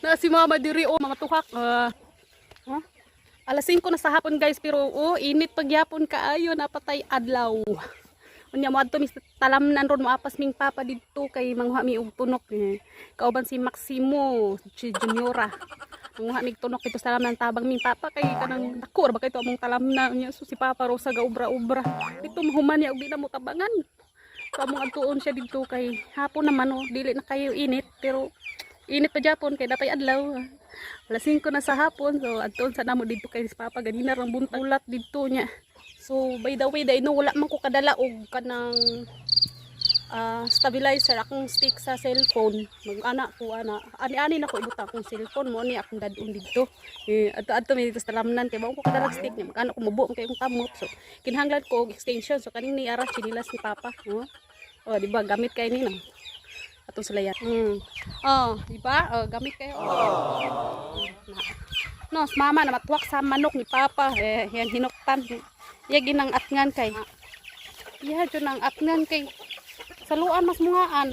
Na si mama diri o mga tuhak. Huh? Alas 5 na sa hapon guys pero init pagyapon kaayo napatay adlaw. Unya mo adto mis talamnan ron moapas ming papa didto kay mangha mi og tunok kauban si Maximo si Juniora. Mangha mig tunok dito sa talamnan tabang ming papa kay kanang dako ra ba kay to among talamnan unya so si papa ro sa gaubra-ubra. Dito mahuman niya og di na mo tabangan. So among adtuon siya didto kay hapon naman dili na kayo init pero init pa Japon kay dapay adlaw. Alas 5 na sa hapon so adtuon sa namo didto kay si papa ganina rang buntulat didto nya. So by the way dai no wala man ko kadala og kanang stabilizer akong stick sa cellphone. Mag-ana ko ani na ko ibutang akong cellphone mo ni akong dadun didto. Adto mi dito sa talamnan kay mao ko kadala stick ni mag-ana ko mubo kay akong kamot. So kinahanglan ko og extension so kaning ni ara chinilas ni papa. Oh di ba gamit kay ni na. Atong sulayan. Di ba? Gamit kayo. No, mama na matwak sa manok ni papa yan hinuktan. Iya ginang atngan kay. Iya jud nang atngan kay saluan mas mungaan.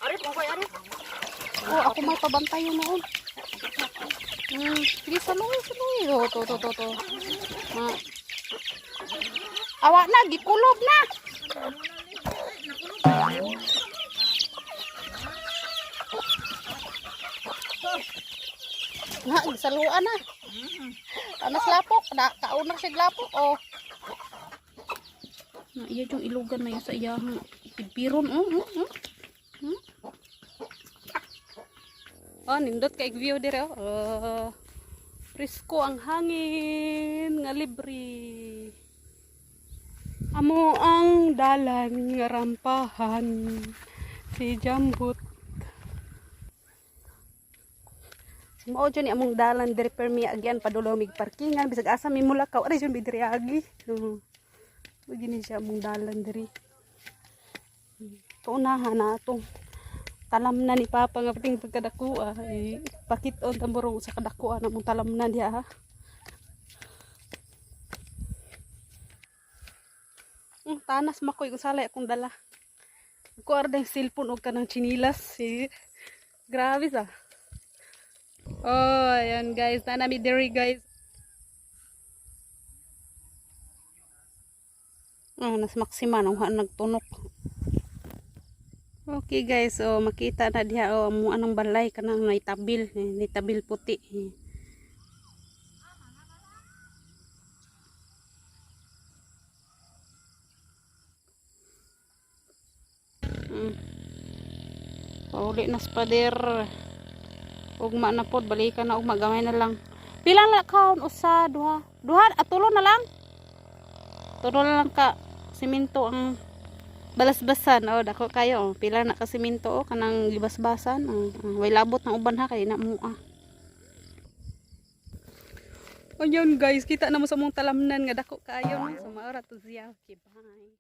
Ari pangkoy ari. Ako may pabantayon noon. Sige saluy. To. Awa na gikulob na. Saluan na. Anas lapok, kauna siya lapok iya yung ilugan na yun sa iyang pigpiron. Nindot kay view dire presko ang hangin nga libre. Amo ang dalan nga rampahan si Jambut. Mao jud ni among dalan diri permi agyan padulong mig parkingan bisag asa mi mulakaw ari jud bidiri agi. Begini siya among dalan diri. Paunahan na atong talamnan ni papa nga pating pagkadakua pakit-on tamburong sa kadakua namong talamnan diha. Tanas makoy kung salay akong dala. Ko arda yung cellphone og kanang chinilas. Grabe sa. Ayan guys, nanami diri guys. Nas maksima nung nagtunok. Okay guys, makita na diha amo anong balay kanang naitabil, naitabil puti. Pauli nas pader. Ugma na pod balikan na ugma gamay na lang. Pila na kaon usa duha tulo na lang. Tulo na lang ka simento ang balas-basan dako kayo pila na ka simento kanang libas-basan way labot ng uban ha kay na mo Ayun guys, kita na mo sa mong talamnan nga dako kayo so maora to siya. Okay, bye.